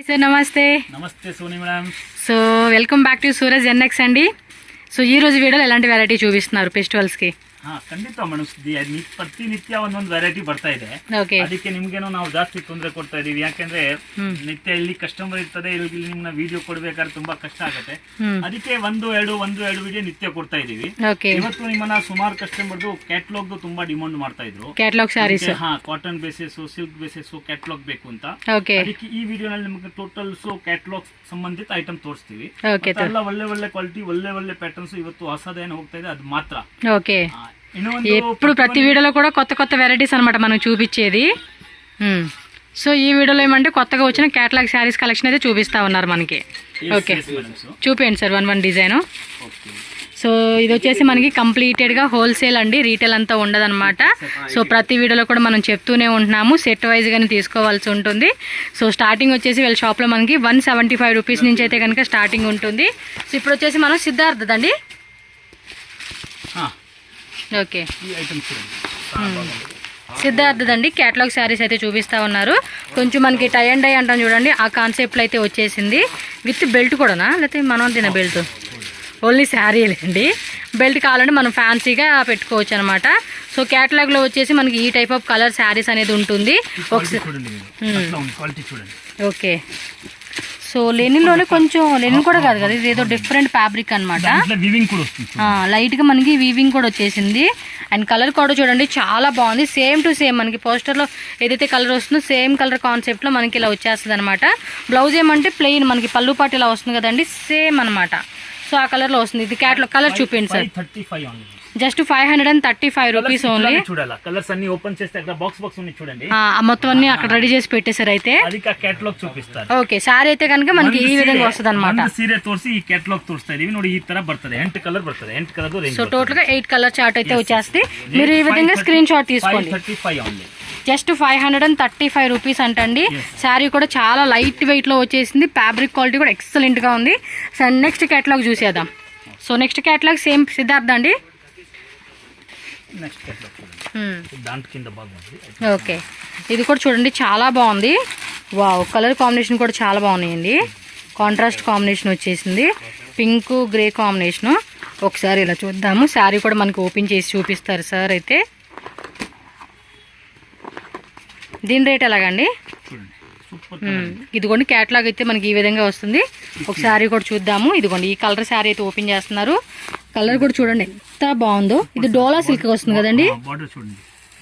Sir నమస్తే. నమస్తే Soni madam. So welcome back to Suraj NX అండి. సో ఈ రోజు వీడియోలో ఎలాంటి వెరైటీ చూపిస్తున్నారు ఫెస్టివల్స్కి? ಖಂಡಿತ ಮೇಡಮ್, ಪ್ರತಿನಿತ್ಯ ಒಂದೊಂದು ವೆರೈಟಿ ಬರ್ತಾ ಇದೆ. ಅದಕ್ಕೆ ನಿಮ್ಗೇನೋ ನಾವು ಜಾಸ್ತಿ ತೊಂದರೆ ಕೊಡ್ತಾ ಇದೀವಿ. ಯಾಕೆಂದ್ರೆ ನಿತ್ಯ ಇಲ್ಲಿ ಕಸ್ಟಮರ್ ಇರ್ತದೆ, ಇಲ್ಲಿ ನಿಮ್ನ ವಿಡಿಯೋ ಕೊಡ್ಬೇಕಾದ್ರೆ ತುಂಬಾ ಕಷ್ಟ ಆಗುತ್ತೆ. ಅದಕ್ಕೆ ಒಂದು ಎರಡು ವಿಡಿಯೋ ನಿತ್ಯ ಕೊಡ್ತಾ ಇದೀವಿ. ಇವತ್ತು ನಿಮ್ಮನ್ನ ಸುಮಾರು ಕಸ್ಟಮರ್ದು ಕ್ಯಾಟ್ಲಾಗ್ ತುಂಬಾ ಡಿಮಾಂಡ್ ಮಾಡ್ತಾ ಇದ್ರು. Catalogue sarees, cotton basis, silk basis catalogue ಬೇಕು ಅಂತ. ಅದಕ್ಕೆ ಈ ವಿಡಿಯೋನಲ್ಲಿ ನಿಮಗೆ ಟೋಟಲ್ಸ್ ಕ್ಯಾಟ್ಲಾಗ್ ಸಂಬಂಧಿತ ಐಟಮ್ ತೋರಿಸ್ತೀವಿ. ಎಲ್ಲ ಒಳ್ಳೆ ಕ್ವಾಲಿಟಿ, ಒಳ್ಳೆ ಪ್ಯಾಟರ್ನ್ಸ್ ಇವತ್ತು ಹೊಸದೇನು ಹೋಗ್ತಾ ಇದೆ ಅದು ಮಾತ್ರ. ఎప్పుడు ప్రతి వీడియోలో కూడా కొత్త కొత్త వెరైటీస్ అనమాట మనం చూపించేది. సో ఈ వీడియోలో ఏమంటే కొత్తగా వచ్చిన క్యాటలాగ్ శారీస్ కలెక్షన్ అయితే చూపిస్తా ఉన్నారు మనకి. ఓకే, చూపించండి సార్ వన్ డిజైన్. సో ఇది వచ్చేసి మనకి కంప్లీటెడ్గా హోల్సేల్ అండి, రీటైల్ అంతా ఉండదన్నమాట. సో ప్రతి వీడియోలో కూడా మనం చెప్తూనే ఉంటున్నాము, సెట్ వైజ్గానే తీసుకోవాల్సి ఉంటుంది. సో స్టార్టింగ్ వచ్చేసి వీళ్ళ షాప్లో మనకి 175 రూపీస్ నుంచి అయితే కనుక స్టార్టింగ్ ఉంటుంది. సో ఇప్పుడు వచ్చేసి మనం సిద్ధార్థదండి. ఓకే, సిద్ధార్థదండి క్యాటలాగ్ శారీస్ అయితే చూపిస్తా ఉన్నారు. కొంచెం మనకి టై అండ్ డై అంటాం చూడండి, ఆ కాన్సెప్ట్లో అయితే వచ్చేసింది. విత్ బెల్ట్ కూడానా, లేకపోతే మనం తిన బెల్ట్? ఓన్లీ శారీ అండి. బెల్ట్ కావాలంటే మనం ఫ్యాన్సీగా పెట్టుకోవచ్చు అనమాట. సో క్యాటలాగ్లో వచ్చేసి మనకి ఈ టైప్ ఆఫ్ కలర్ శారీస్ అనేది ఉంటుంది. ఓకే, సో లెనిన్లోనే కొంచెం లెనిన్ కూడా కాదు కదా, ఇది ఏదో డిఫరెంట్ ఫ్యాబ్రిక్ అనమాట. లైట్గా మనకి వీవింగ్ కూడా వచ్చేసింది. అండ్ కలర్ కూడా చూడండి చాలా బాగుంది. సేమ్ టు సేమ్ మనకి పోస్టర్లో ఏదైతే కలర్ వస్తుందో సేమ్ కలర్ కాన్సెప్ట్లో మనకి ఇలా వచ్చేస్తుంది అనమాట. బ్లౌజ్ ఏమంటే ప్లెయిన్, మనకి పళ్ళు పాటు ఇలా వస్తుంది కదండి, సేమ్ అనమాట. సో ఆ కలర్లో వస్తుంది. ఇది క్యాటలాగ్ కలర్ చూపించండి sir. Just 535 rupees only. Colours అన్ని ఓపెన్ చేస్తే అక్కడ బాక్స్ ఉన్నాయి చూడండి, మొత్తం అన్ని అక్కడ రెడీ చేసి పెట్టేశారు. అయితే ಕ್ಯಾಟಲಾಗ್ చూపిస్తారు. ఓకే, సారీ అయితే కనుక మనకి ఈ విధంగా వస్తుంది అనమాట. సీరే తోರಿಸಿ ఈ ಕ್ಯಾಟಲಾಗ್ తోರಿಸ್ತಾ ಇದೀವಿ ನೋಡಿ. ఈ ತರ ಬರ್ತದೆ, 8 కలర్ ಬರ್ತದೆ, 8 కలర్ రేంజ్. సో టోటల్ గా 8 కలర్ చార్ట్ అయితే వచ్చేస్తుంది. మీరు ఈ విధంగా స్క్రీన్ షాట్ తీసుకోండి. 535 ఓన్లీ, జస్ట్ 535 రూపీస్ అంటండి. శారీ కూడా చాలా లైట్ వెయిట్ లో వచ్చేసింది. ఫ్యాబ్రిక్ క్వాలిటీ కూడా ఎక్సలెంట్ గా ఉంది. సో నెక్స్ట్ క్యాటలాగ్ చూసేద్దాం. So next catalogue same Siddhartha అండి. ఓకే, ఇది కూడా చూడండి చాలా బాగుంది. వావ్, కలర్ కాంబినేషన్ కూడా చాలా బాగున్నాయండి. కాంట్రాస్ట్ కాంబినేషన్ వచ్చేసింది, పింక్ గ్రే కాంబినేషను. ఒకసారి ఇలా చూద్దాము. శారీ కూడా మనకి ఓపెన్ చేసి చూపిస్తారు సార్. అయితే దీని రేట్ ఎలాగండి? ఇదిగోండి క్యాటలాగ్ అయితే మనకి ఈ విధంగా వస్తుంది. ఒక శారీ కూడా చూద్దాము. ఇదిగోండి ఈ కలర్ శారీ అయితే ఓపెన్ చేస్తున్నారు. కలర్ కూడా చూడండి ఎంత బాగుందో. ఇది డోలా సిల్క్ వస్తుంది కదండి.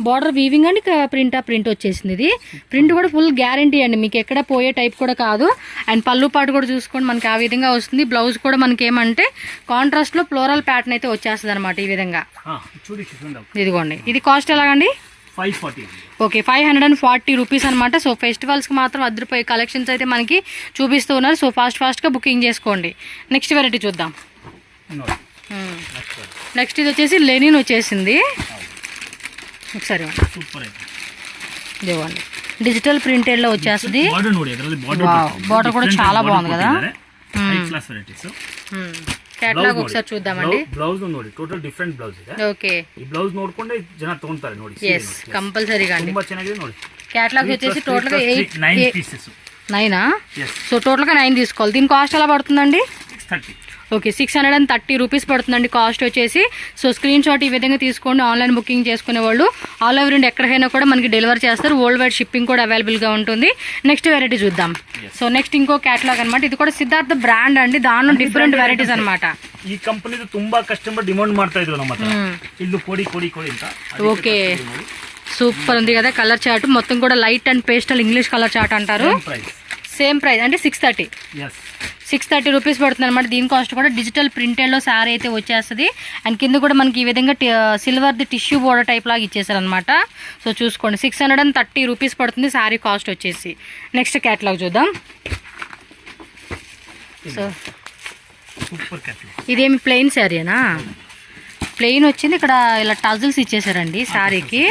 బార్డర్ వీవింగ్ అండి, ప్రింట్ వచ్చేసింది. ఇది ప్రింట్ కూడా ఫుల్ గ్యారంటీ అండి, మీకు ఎక్కడ పోయే టైప్ కూడా కాదు. అండ్ పళ్ళు పాటు కూడా చూసుకోండి మనకి ఆ విధంగా వస్తుంది. బ్లౌజ్ కూడా మనకి ఏమంటే కాంట్రాస్ట్ లో ఫ్లోరల్ ప్యాటర్న్ అయితే వచ్చేస్తుంది అనమాట ఈ విధంగా. ఇదిగోండి, ఇది కాస్ట్ ఎలాగండి? 540. ఓకే, 540 రూపీస్ అనమాట. సో ఫెస్టివల్స్కి మాత్రం అద్దరిపోయే కలెక్షన్స్ అయితే మనకి చూపిస్తూ ఉన్నారు. సో ఫాస్ట్గా బుకింగ్ చేసుకోండి. నెక్స్ట్ వెరైటీ చూద్దాం. నెక్స్ట్ ఇది వచ్చేసి లెనిన్ వచ్చేసింది. ఒకసారి ఇదిగోండి డిజిటల్ ప్రింటెడ్లో వచ్చేస్తుంది. బార్డర్ కూడా చాలా బాగుంది కదా. ಕ್ಯಾಟಲಾಗ್ ఒకసారి చూద్దామండి. ಬ್ಲೌಸ್ ನೋಡಿ, ಟೋಟಲ್ ಡಿಫರೆಂಟ್ ಬ್ಲೌಸ್ ಇದೆ. ಓಕೆ, ಈ ಬ್ಲೌಸ್ ನೋಡ್ಕೊಂಡೆ ಜನ ತಗೊಂತಾರೆ ನೋಡಿ. yes ಕಂಪಲ್ಸರಿగా అండి. ತುಂಬಾ ಚೆನ್ನಾಗಿದೆ ನೋಡಿ. క్యాటలాగ్ వచ్చేసి టోటల్ గా 9 పీసెస్. 9ఆ? సో టోటల్ గా 9 తీసుకోవాలి. దీని కాస్ట్ ఎలా పడుతుందండి? 630. ఓకే, 630 రూపీస్ పడుతుందండి కాస్ట్ వచ్చేసి. సో స్క్రీన్ షాట్ ఈ విధంగా తీసుకోండి. ఆన్లైన్ బుకింగ్ చేసుకునే వాళ్ళు ఆల్ ఓవర్ ఇండియా ఎక్కడికైనా కూడా మనకి డెలివరీ చేస్తారు. వరల్డ్ వైడ్ షిప్పింగ్ కూడా అవైలబుల్గా ఉంటుంది. నెక్స్ట్ వెరైటీ చూద్దాం. సో నెక్స్ట్ ఇంకో క్యాటలాగ్ అనమాట. ఇది కూడా సిద్ధార్థ బ్రాండ్ అండి, దానిలో డిఫరెంట్ వెరైటీస్ అనమాట. ఈ కంపెనీది ತುಂಬಾ కస్టమర్ డిమాండ్ ಮಾಡ್ತಾ ಇದ್ರು ನಮ್ಮ ಹತ್ರ. ಇದು ಕೊಡಿ ಅಂತ. ఓకే, సూపర్ ఉంది కదా కలర్ చార్ట్. మొత్తం కూడా light and pastel English colour chart అంటారు. సేమ్ ప్రైస్ అంటే 630 రూపీస్ పడుతుంది అనమాట. దీని కాస్ట్ కూడా డిజిటల్ ప్రింటెడ్లో శారీ అయితే వచ్చేస్తుంది. అండ్ కింద కూడా మనకి ఈ విధంగా సిల్వర్ది టిష్యూ బోర్డర్ టైప్ లాగా ఇచ్చేసారు అనమాట. సో చూసుకోండి 630 రూపీస్ పడుతుంది శారీ కాస్ట్ వచ్చేసి. నెక్స్ట్ క్యాటలాగ్ చూద్దాం. సో ఇదేమి ప్లెయిన్ శారీనా? ప్లెయిన్ వచ్చింది, ఇక్కడ ఇలా టజిల్స్ ఇచ్చేసారండి శారీకి.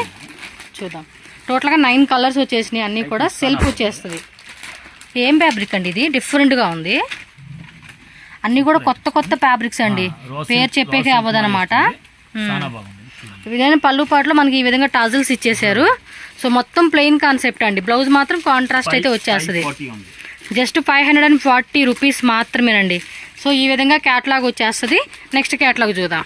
చూద్దాం, టోటల్గా 9 కలర్స్ వచ్చేసినాయి. అన్నీ కూడా సెల్ఫ్ వచ్చేస్తుంది. ఏం ఫ్యాబ్రిక్ అండి ఇది? డిఫరెంట్గా ఉంది. అన్నీ కూడా కొత్త ఫ్యాబ్రిక్స్ అండి, పేరు చెప్పేకే అవ్వదన్నమాట. ఇదైనా పళ్ళు పాటలో మనకి ఈ విధంగా టజిల్స్ ఇచ్చేసారు. సో మొత్తం ప్లెయిన్ కాన్సెప్ట్ అండి. బ్లౌజ్ మాత్రం కాంట్రాస్ట్ అయితే వచ్చేస్తుంది. జస్ట్ 540 రూపీస్ మాత్రమేనండి. సో ఈ విధంగా క్యాటలాగ్ వచ్చేస్తుంది. నెక్స్ట్ క్యాటలాగ్ చూద్దాం.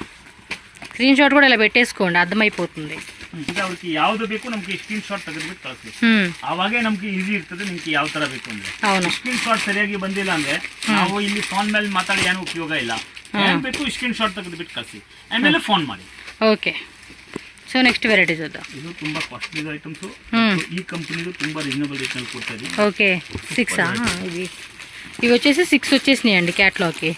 స్క్రీన్ షాట్ కూడా ఇలా పెట్టేసుకోండి, ಅರ್ಥమైపోతుంది. ಈಗ ಅವ್ರಿಗೆ ಯಾವ್ದು ಬೇಕು ನಮ್ಗೆ ಸ್ಕ್ರೀನ್ ಶಾಟ್ ತೆಗೆದ್ಬಿಟ್ಟು ಕಳಿಸಿ. ಅವಾಗೇ ನಮ್ಗೆ ಈಸಿ ಇರ್ತದೆ ನಿಮ್ಗೆ ಯಾವ ತರ ಬೇಕು ಅಂದ್ರೆ. ಸ್ಕ್ರೀನ್ ಶಾಟ್ ಸರಿಯಾಗಿ ಬಂದಿಲ್ಲ ಅಂದ್ರೆ ನಾವು ಇಲ್ಲಿ ಫೋನ್ ಮೇಲೆ ಮಾತಾಡಿ ಏನು ಉಪಯೋಗ ಇಲ್ಲ. ಏನ್ ಬೇಕು ಸ್ಕ್ರೀನ್ ಶಾಟ್ ತೆಗೆದ್ಬಿಟ್ಟು ಕಳಿಸಿ, ಆಮೇಲೆ ಫೋನ್ ಮಾಡಿ. ಓಕೆ. ಸೊ ನೆಕ್ಸ್ಟ್ ವೆರೈಟಿ చూద్దాం. ಇದು ತುಂಬಾ ಕಾಸ್ಟ್ಲಿ ಐಟಮ್ಸ್. ಈ ಕಂಪನಿದು ತುಂಬಾ రీజనబుల్ రేట్ ನಲ್ಲಿ ಕೊಡ್ತಾ ಇದೆ. ఓకే 6 ఇవి వచ్చేసి 6 వచ్చేసినాయండి క్యాటలాగ్కి.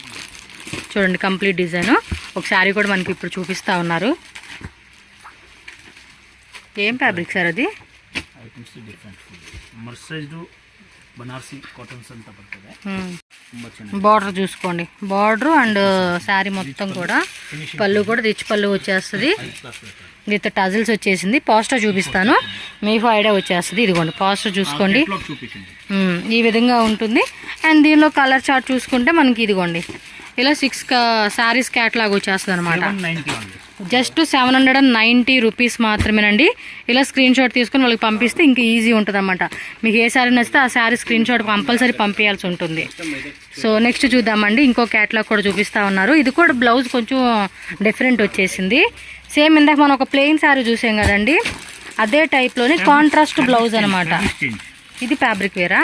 చూడండి కంప్లీట్ డిజైన్. ఒక శారీ కూడా మనకి ఇప్పుడు చూపిస్తా ఉన్నారు. ఏం ఫ్యాబ్రిక్ సార్ అది? Items different mercerised Banarasi cottons అంతా పడుతుంది. బార్డర్ చూసుకోండి, బార్డర్ అండ్ శారీ మొత్తం కూడా పళ్ళు కూడా రిచ్ పళ్ళు వచ్చేస్తుంది. విత్ టజిల్స్ వచ్చేసింది. పోస్టర్ చూపిస్తాను, మీకు ఐడియా వచ్చేస్తుంది. ఇదిగోండి పోస్టర్ చూసుకోండి, ఈ విధంగా ఉంటుంది. అండ్ దీనిలో కలర్ చార్ట్ చూసుకుంటే మనకి ఇదిగోండి ఇలా 6 శారీస్ క్యాటలాగ్ వచ్చేస్తుంది అనమాట. జస్ట్ 790 రూపీస్ మాత్రమేనండి. ఇలా స్క్రీన్ షాట్ తీసుకొని వాళ్ళకి పంపిస్తే ఇంకా ఈజీ ఉంటుంది అనమాట. మీకు ఏ శారీ నచ్చితే ఆ శారీ స్క్రీన్ షాట్ కంపల్సరీ పంపించాల్సి ఉంటుంది. సో నెక్స్ట్ చూద్దామండి. ఇంకో క్యాటలాగ్ కూడా చూపిస్తూ ఉన్నారు. ఇది కూడా బ్లౌజ్ కొంచెం డిఫరెంట్ వచ్చేసింది. సేమ్ ఇందాక మనం ఒక ప్లెయిన్ శారీ చూసాం కదండి, అదే టైప్లోనే కాంట్రాస్ట్ బ్లౌజ్ అనమాట. ఇది ఫ్యాబ్రిక్ వేరా?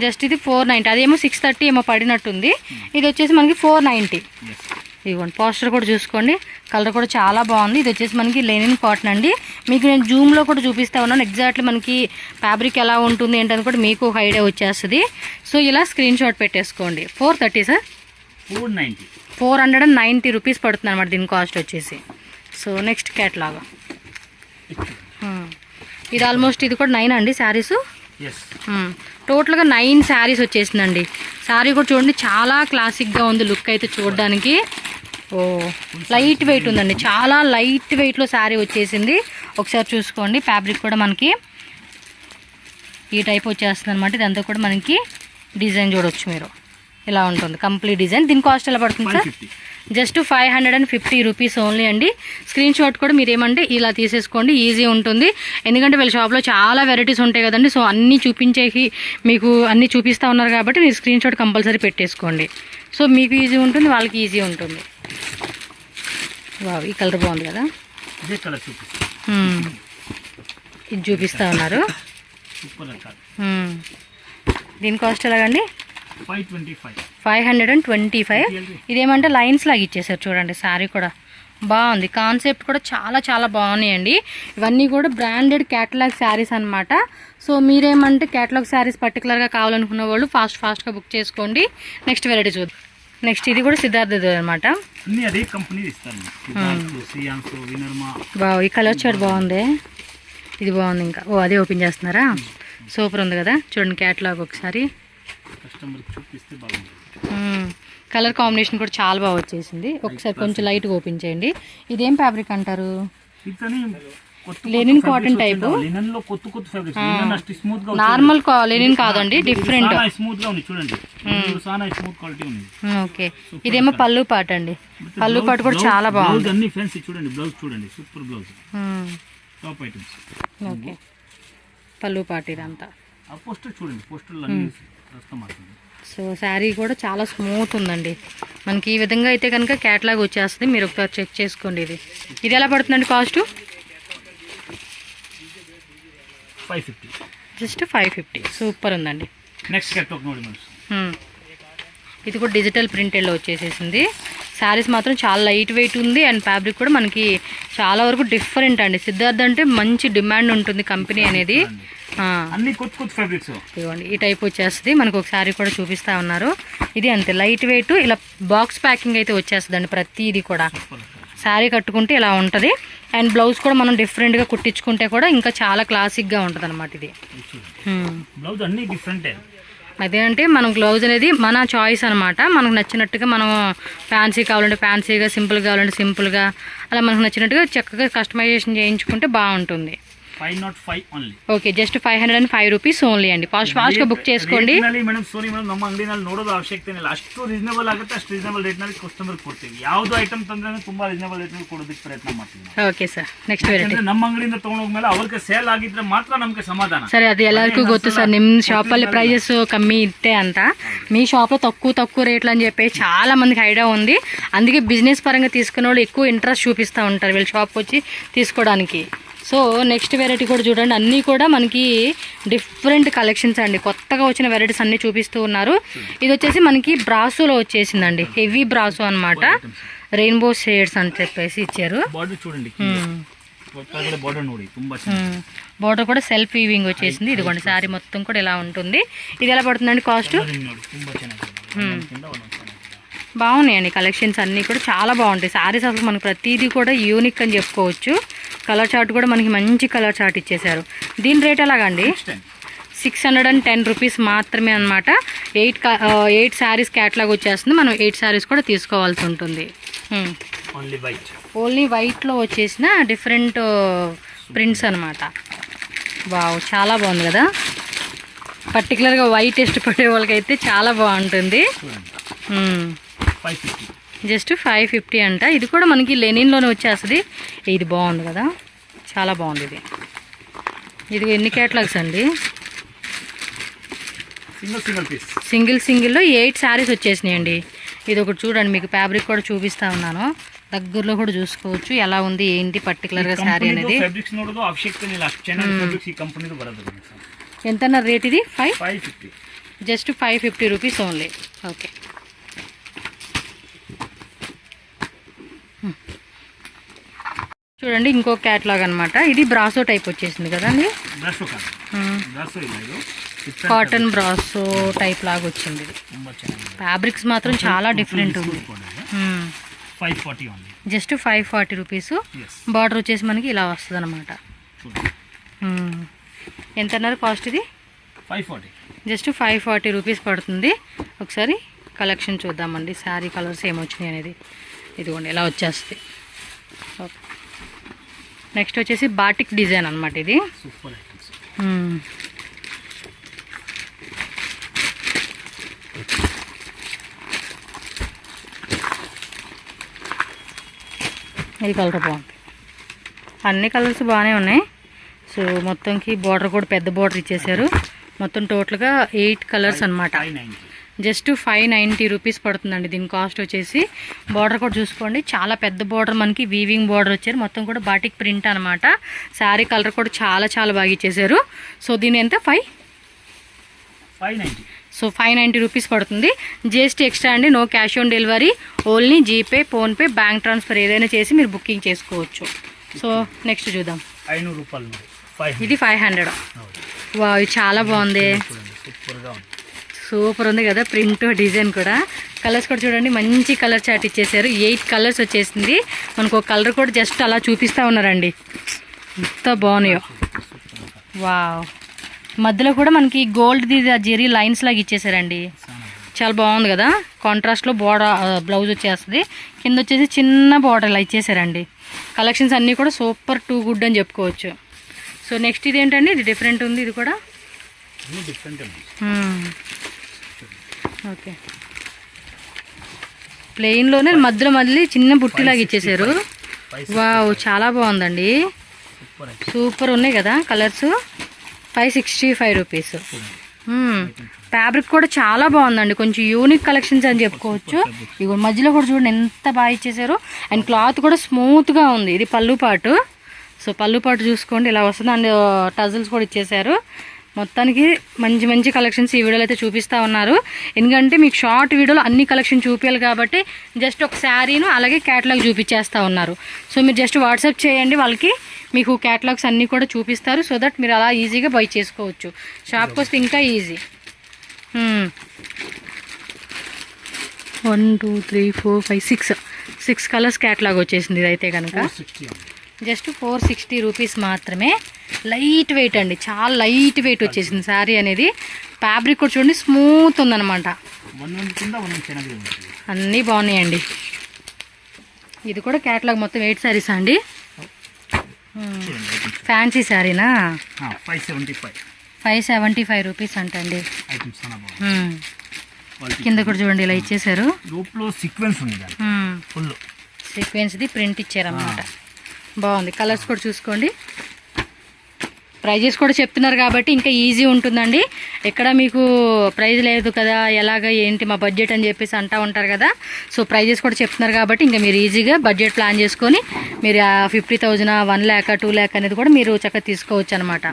జస్ట్ ఇది 490. అదేమో 630 ఏమో పడినట్టుంది. ఇది వచ్చేసి మనకి 490. ఇదిగోండి పోస్టర్ కూడా చూసుకోండి, కలర్ కూడా చాలా బాగుంది. ఇది వచ్చేసి మనకి లెనిన్ కాటన్ అండి. మీకు నేను జూమ్లో కూడా చూపిస్తా ఉన్నాను. ఎగ్జాక్ట్లీ మనకి ఫ్యాబ్రిక్ ఎలా ఉంటుంది ఏంటని కూడా మీకు ఒక ఐడియా వచ్చేస్తుంది. సో ఇలా స్క్రీన్ షాట్ పెట్టేసుకోండి. 430 సార్, 490 రూపీస్ పడుతుంది అనమాట దీని కాస్ట్ వచ్చేసి. సో నెక్స్ట్ క్యాటలాగ్ ఇది ఆల్మోస్ట్ ఇది కూడా 9 అండి శారీస్. టోటల్గా 9 శారీస్ వచ్చేసిందండి. శారీ కూడా చూడండి చాలా క్లాసిక్గా ఉంది లుక్ అయితే చూడడానికి. ఓ లైట్ వెయిట్ ఉందండి, చాలా లైట్ వెయిట్లో శారీ వచ్చేసింది. ఒకసారి చూసుకోండి ఫ్యాబ్రిక్ కూడా మనకి ఈ టైప్ వచ్చేస్తుంది అనమాట. ఇదంతా కూడా మనకి డిజైన్ చూడవచ్చు మీరు, ఇలా ఉంటుంది కంప్లీట్ డిజైన్. దీని కాస్ట్ ఎలా పడుతుంది సార్? జస్ట్ 550 రూపీస్ ఓన్లీ అండి. స్క్రీన్ షాట్ కూడా మీరు ఏమంటే ఇలా తీసేసుకోండి, ఈజీ ఉంటుంది. ఎందుకంటే వీళ్ళ షాప్లో చాలా వెరైటీస్ ఉంటాయి కదండి. సో అన్నీ చూపించేకి మీకు అన్నీ చూపిస్తూ ఉన్నారు కాబట్టి మీరు స్క్రీన్ షాట్ కంపల్సరీ పెట్టేసుకోండి. సో మీకు ఈజీ ఉంటుంది, వాళ్ళకి ఈజీ ఉంటుంది. వావ్, ఈ కలర్ బాగుంది కదా, ఇది చూపిస్తూ ఉన్నారు. దీని కాస్ట్ ఎలాగండి? 525. ఇదేమంటే లైన్స్ లాగా ఇచ్చేసారు చూడండి. శారీ కూడా బాగుంది, కాన్సెప్ట్ కూడా చాలా చాలా బాగున్నాయండి. ఇవన్నీ కూడా బ్రాండెడ్ క్యాటలాగ్ శారీస్ అనమాట. సో మీరేమంటే క్యాటలాగ్ శారీస్ పర్టికులర్గా కావాలనుకున్న వాళ్ళు ఫాస్ట్గా బుక్ చేసుకోండి. నెక్స్ట్ వెరైటీ చూద్దాం. నెక్స్ట్ ఇది కూడా సిద్ధార్థ అనమాట. బావ్, ఈ కలర్ చార్ట్ బాగుంది, ఇది బాగుంది. ఇంకా అదే ఓపెన్ చేస్తున్నారా? సూపర్ ఉంది కదా, చూడండి క్యాటలాగ్ ఒకసారి. కలర్ కాంబినేషన్ కూడా చాలా బాగా వచ్చేసింది. ఒకసారి కొంచెం లైట్గా ఓపెన్ చేయండి. ఇదేం ఫ్యాబ్రిక్ అంటారు? Linen cotton type. Normal linen కాదండి, డిఫరెంట్. ఓకే, ఇదేమో పళ్ళు పాట అండి. పళ్ళు పాట కూడా చాలా బాగుంది. ఓకే, పళ్ళు పాట ఇదంతా. సో శారీ కూడా చాలా స్మూత్ ఉందండి మనకి. ఈ విధంగా అయితే కనుక క్యాటలాగ్ వచ్చేస్తుంది. మీరు ఒకసారి చెక్ చేసుకోండి. ఇది ఎలా పడుతుందండి కాస్ట్? 550. జస్ట్ 550. సూపర్ ఉందండి. నెక్స్ట్ క్యాటలాగ్ ನೋಡಿ మేడం. ఇది కూడా డిజిటల్ ప్రింటెడ్లో వచ్చేసేసింది. శారీస్ మాత్రం చాలా లైట్ వెయిట్ ఉంది. అండ్ ఫ్యాబ్రిక్ కూడా మనకి చాలా వరకు డిఫరెంట్ అండి. సిద్ధార్థ అంటే మంచి డిమాండ్ ఉంటుంది కంపెనీ అనేది. ఇవ్వండి, ఈ టైప్ వచ్చేస్తుంది. మనకు ఒక శారీ కూడా చూపిస్తా ఉన్నారు. ఇది అంతే లైట్ వెయిట్, ఇలా బాక్స్ ప్యాకింగ్ అయితే వచ్చేస్తుంది అండి ప్రతిదీ కూడా. శారీ కట్టుకుంటే ఇలా ఉంటుంది. అండ్ బ్లౌజ్ కూడా మనం డిఫరెంట్గా కుట్టించుకుంటే కూడా ఇంకా చాలా క్లాసిక్గా ఉంటుంది అనమాట. ఇది బ్లౌజ్ అన్ని డిఫరెంట్. అదేంటే మనం బ్లౌజ్ అనేది మన చాయిస్ అనమాట. మనకు నచ్చినట్టుగా మనం ఫ్యాన్సీ కావాలంటే ఫ్యాన్సీగా, సింపుల్ కావాలంటే సింపుల్గా, అలా మనకు నచ్చినట్టుగా చక్కగా కస్టమైజేషన్ చేయించుకుంటే బాగుంటుంది. 505 only. Okay, just 505 rupees only అండి. ఫాస్ట్గా బుక్ చేసుకోండి ಮೇಡಮ್. ಸೋನಿ ಮೇಡಮ್ ನಮ್ಮ ಅಂಗಡಿನಲ್ಲಿ ನೋಡೋದು ಅವಶ್ಯಕತೆ ಇಲ್ಲ, ಅಷ್ಟು ರೀಸನಬಲ್ ಆಗುತ್ತೆ, ಅಷ್ಟು ರೀಸನಬಲ್ ರೇಟ್ನಲ್ಲಿ ಕಸ್ಟಮರ್ ಕೊಡ್ತೀವಿ. ಯಾವುದು ಐಟಮ್ ತಂದ್ರೆ ತುಂಬಾ ರೀಸನಬಲ್ ರೇಟ್ನಲ್ಲಿ ಕೊಡೋದಕ್ಕೆ ಪ್ರಯತ್ನ ಮಾಡ್ತೀವಿ. ఓకే సార్, నెక్స్ట్ ವೆರೈಟಿ ನಮ್ಮ ಅಂಗಡಿಯಿಂದ ತಗೊಂಡೋಗ್ಮೇಲೆ ಅವ್ರಿಗೆ ಸೇಲ್ ಆಗಿದ್ರೆ ಮಾತ್ರ ನಮಗೆ ಸಮಾಧಾನ. సరే, అది ಎಲ್ಲರಿಗೂ ಗೊತ್ತು సార్, ನಿಮ್ಮ షాపಲ್ಲಿ ప్రైజెస్ కమ్మి ఇస్తే అంత, మీ షాప్లో తక్కువ రేట్లు అని చెప్పి చాలా మందికి ఐడియా ఉంది. అందుకే బిజినెస్ పరంగా తీసుకునే వాళ్ళు ఎక్కువ ఇంట్రెస్ట్ చూపిస్తూ ఉంటారు వీళ్ళ షాప్కి వచ్చి తీసుకోవడానికి. సో నెక్స్ట్ వెరైటీ కూడా చూడండి, అన్నీ కూడా మనకి డిఫరెంట్ కలెక్షన్స్ అండి, కొత్తగా వచ్చిన వెరైటీస్ అన్నీ చూపిస్తూ ఉన్నారు. ఇది వచ్చేసి మనకి బ్రాసోలో వచ్చేసిందండి, హెవీ బ్రాసో అన్నమాట. రెయిన్బో షేడ్స్ అని చెప్పేసి ఇచ్చారు. బోర్డర్ కూడా సెల్ఫ్ వీవింగ్ వచ్చేసింది. ఇదిగోండి శారీ మొత్తం కూడా ఇలా ఉంటుంది. ఇది ఎలా పడుతుందండి కాస్ట్? బాగున్నాయండి కలెక్షన్స్ అన్నీ కూడా చాలా బాగుంటాయి. శారీస్ అసలు మనకు ప్రతిదీ కూడా యూనిక్ అని చెప్పుకోవచ్చు. కలర్ చార్ట్ కూడా మనకి మంచి కలర్ చార్ట్ ఇచ్చేసారు. దీని రేట్ ఎలాగండి? 610 రూపీస్ మాత్రమే అనమాట. 8 శారీస్ క్యాట్లాగ్ వచ్చేస్తుంది. మనం 8 శారీస్ కూడా తీసుకోవాల్సి ఉంటుంది. ఓన్లీ వైట్లో వచ్చేసిన డిఫరెంట్ ప్రింట్స్ అనమాట. వావ్, చాలా బాగుంది కదా. పర్టికులర్గా వైట్ ఇష్టపడే వాళ్ళకైతే చాలా బాగుంటుంది. జస్ట్ 550 అంట. ఇది కూడా మనకి లెనిన్లోనే వచ్చేస్తుంది. ఇది బాగుంది కదా, చాలా బాగుంది. ఇది ఎన్ని క్యాట్లాగ్స్ అండి? సింగిల్లో 8 శారీస్ వచ్చేసినాయండి. ఇది ఒకటి చూడండి, మీకు ఫ్యాబ్రిక్ కూడా చూపిస్తా ఉన్నాను, దగ్గరలో కూడా చూసుకోవచ్చు ఎలా ఉంది ఏంటి పర్టికులర్గా శారీ అనేది. ఎంత రేట్ ఇది? 550. Just 550 rupees only. ఓకే, చూడండి ఇంకో క్యాట్లాగ్ అనమాట. ఇది బ్రాసో టైప్ వచ్చేసింది కదండి, కాటన్ బ్రాసో టైప్ లాగా వచ్చింది. ఫ్యాబ్రిక్స్ మాత్రం చాలా డిఫరెంట్ ఉంది. Just 540 rupees. బార్డర్ వచ్చేసి మనకి ఇలా వస్తుంది అనమాట. ఎంత అన్నారు కాస్ట్? ఇది 540. జస్ట్ 540 రూపీస్ పడుతుంది. ఒకసారి కలెక్షన్ చూద్దామండి, శారీ కలర్స్ ఏమొచ్చినాయి అనేది. ఇదిగోండి ఇలా వచ్చేస్తుంది. ఓకే, నెక్స్ట్ వచ్చేసి బాటిక్ డిజైన్ అనమాట. ఇది ఈ కలర్ బాగుంది. అన్ని కలర్స్ బాగానే ఉన్నాయి. సో మొత్తంకి బార్డర్ కూడా పెద్ద బార్డర్ ఇచ్చేసారు. మొత్తం టోటల్గా 8 కలర్స్ అనమాట. జస్ట్ 590 రూపీస్ పడుతుందండి దీని కాస్ట్ వచ్చేసి. బార్డర్ కూడా చూసుకోండి, చాలా పెద్ద బార్డర్, మనకి వీవింగ్ బార్డర్ వచ్చారు. మొత్తం కూడా బాటిక్ ప్రింట్ అనమాట. శారీ కలర్ కూడా చాలా చాలా బాగా ఇచ్చేసారు. సో దీని ఎంత? 590. సో 590 రూపీస్ పడుతుంది. జిఎస్టీ ఎక్స్ట్రా అండి, no cash on delivery, only GPay, PhonePe, bank transfer ఏదైనా చేసి మీరు బుకింగ్ చేసుకోవచ్చు. సో నెక్స్ట్ చూద్దాం. 500 రూపాయలు. ఇది 500. వా, ఇది చాలా బాగుంది, సూపర్ ఉంది కదా ప్రింట్, డిజైన్ కూడా. కలర్స్ కూడా చూడండి, మంచి కలర్ చార్ట్ ఇచ్చేసారు. 8 కలర్స్ వచ్చేసింది. మనకు ఒక కలర్ కూడా జస్ట్ అలా చూపిస్తూ ఉన్నారండి, ఎంత బాగున్నాయో. వావ్, మధ్యలో కూడా మనకి గోల్డ్ది జెరీ లైన్స్ లాగా ఇచ్చేసారండి, చాలా బాగుంది కదా. కాంట్రాస్ట్లో బ్లౌజ్ వచ్చేస్తుంది. కింద వచ్చేసి చిన్న బార్డర్ ఇలా ఇచ్చేసారండి. కలెక్షన్స్ అన్నీ కూడా సూపర్ టూ గుడ్ అని చెప్పుకోవచ్చు. సో నెక్స్ట్ ఇది ఏంటండి? ఇది డిఫరెంట్ ఉంది. ఇది కూడా ఓకే, ప్లెయిన్లోనే మధ్యలో చిన్న బుట్టిలాగా ఇచ్చేసారు. వావ్, చాలా బాగుందండి, సూపర్ ఉన్నాయి కదా కలర్స్. 565 రూపీస్. ఫ్యాబ్రిక్ కూడా చాలా బాగుందండి, కొంచెం యూనిక్ కలెక్షన్స్ అని చెప్పుకోవచ్చు. ఇగో మధ్యలో కూడా చూడండి ఎంత బాగా ఇచ్చేసారు. అండ్ క్లాత్ కూడా స్మూత్గా ఉంది. ఇది పళ్ళు పాటు. సో పళ్ళు పాటు చూసుకోండి ఇలా వస్తుంది. అండ్ టజల్స్ కూడా ఇచ్చేసారు. మొత్తానికి మంచి మంచి కలెక్షన్స్ ఈ వీడియోలో అయితే చూపిస్తూ ఉన్నారు. ఎందుకంటే మీకు షార్ట్ వీడియోలో అన్ని కలెక్షన్ చూపించాలి కాబట్టి జస్ట్ ఒక శారీను అలాగే క్యాటలాగ్ చూపించేస్తూ ఉన్నారు. సో మీరు జస్ట్ వాట్సాప్ చేయండి, వాళ్ళకి మీకు క్యాటలాగ్స్ అన్నీ కూడా చూపిస్తారు. సో దట్ మీరు అలా ఈజీగా బై చేసుకోవచ్చు. షాప్కి వస్తే ఇంకా ఈజీ. 1 2 3 4 5 6 కలర్స్ క్యాటలాగ్ వచ్చేసింది. ఇదైతే కనుక జస్ట్ 460 రూపీస్ మాత్రమే. లైట్ వెయిట్ అండి, చాలా లైట్ వెయిట్ వచ్చేసింది శారీ అనేది. ఫ్యాబ్రిక్ కూడా చూడండి స్మూత్ ఉందన్నమాట. అన్నీ బాగున్నాయండి. ఇది కూడా క్యాటలాగ్ మొత్తం 8 శారీస్ అండి. ఫ్యాన్సీ శారీనా? 575 575 రూపీస్ అంటండి. ఐటమ్స్ చాలా బాగుంది. కింద కూడా చూడండి ఇలా ఇచ్చేసారు. లోపల సీక్వెన్స్ ఉంది ఫుల్ సీక్వెన్స్ది ప్రింట్ ఇచ్చారన్నమాట. బాగుంది. కలర్స్ కూడా చూసుకోండి. ప్రైజెస్ కూడా చెప్తున్నారు కాబట్టి ఇంకా ఈజీ ఉంటుందండి. ఎక్కడ మీకు ప్రైజ్ లేదు కదా, ఎలాగ ఏంటి మా బడ్జెట్ అని చెప్పేసి అంటూ ఉంటారు కదా. సో ప్రైజెస్ కూడా చెప్తున్నారు కాబట్టి ఇంకా మీరు ఈజీగా బడ్జెట్ ప్లాన్ చేసుకొని మీరు 50,000, 1 lakh, 2 lakh అనేది కూడా మీరు చక్కగా తీసుకోవచ్చు అనమాట.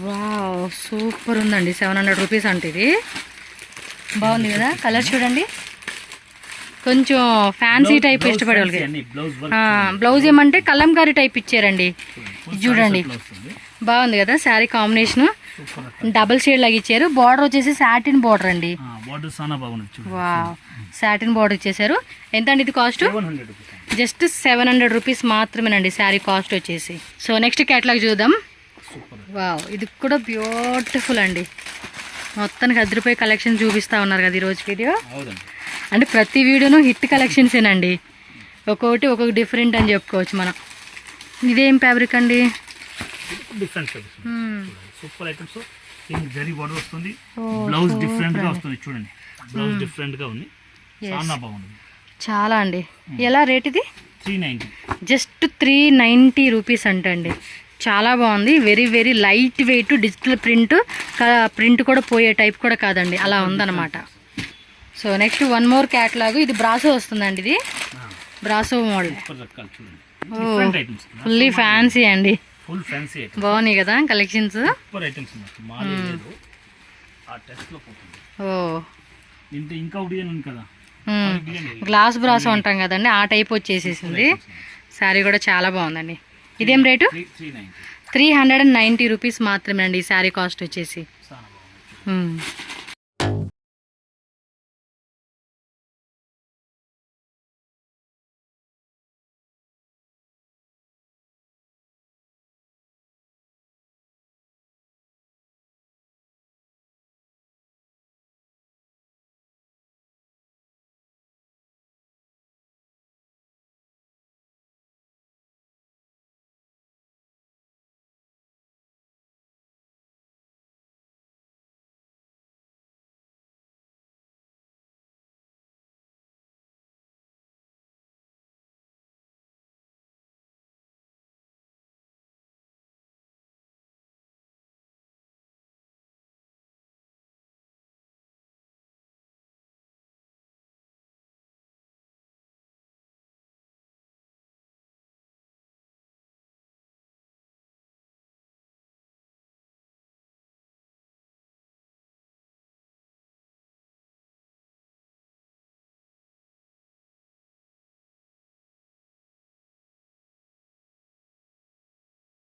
వావ్, సూపర్ ఉందండి. 700 రూపీస్ అంటే ఇది బాగుంది కదా. కలర్ చూడండి, కొంచెం ఫ్యాన్సీ టైప్ ఇష్టపడే వాళ్ళకి. బ్లౌజ్ ఏమంటే కలంకారీ టైప్ ఇచ్చారండి. చూడండి బాగుంది కదా. శారీ కాంబినేషన్ డబుల్ షేడ్ లాగా ఇచ్చారు. బార్డర్ వచ్చేసి సాటిన్ బార్డర్ అండి. వావ్, సాటిన్ బార్డర్ ఇచ్చేసారు. ఎంత అండి ఇది కాస్ట్? జస్ట్ 700 రూపీస్ మాత్రమేనండి శారీ కాస్ట్ వచ్చేసి. సో నెక్స్ట్ క్యాటలాగ్ చూద్దాం. వావ్, ఇది కూడా బ్యూటిఫుల్ అండి. మొత్తానికి 10 రూపాయ కలెక్షన్ చూపిస్తా ఉన్నారు కదా ఈరోజు వీడియో. అంటే ప్రతి వీడియోను హిట్ కలెక్షన్సేనండి. ఒక్కొక్కటి ఒక్కొక్క డిఫరెంట్ అని చెప్పుకోవచ్చు మనం. ఇదేం ఫ్యాబ్రిక్ అండి? Super items. జరీ బార్డర్ వస్తుంది. బ్లౌజ్ డిఫరెంట్ గా వస్తుంది. చూడండి, బ్లౌజ్ డిఫరెంట్ గా ఉంది. చాలా బాగుంది. చాలా అండి. ఎలా రేట్ ఇది? 390. జస్ట్ 390 రూపీస్ అంటండి. చాలా బాగుంది. Very very light weight digital print కూడా పోయే టైప్ కూడా కాదండి, అలా ఉందన్నమాట. So next one more catalogue. ఇది బ్రాసో వస్తుందండి. ఇది బ్రాసో మోడల్. ఫుల్లీ ఫ్యాన్సీ అండి. బాగున్నాయి కదా కలెక్షన్స్. గ్లాస్ బ్రాసో అంటాం కదండి, ఆ టైప్ వచ్చేసేసింది. శారీ కూడా చాలా బాగుందండి. ఇదేం రేటు? 390 రూపీస్ మాత్రమే అండి ఈ శారీ కాస్ట్ వచ్చేసి.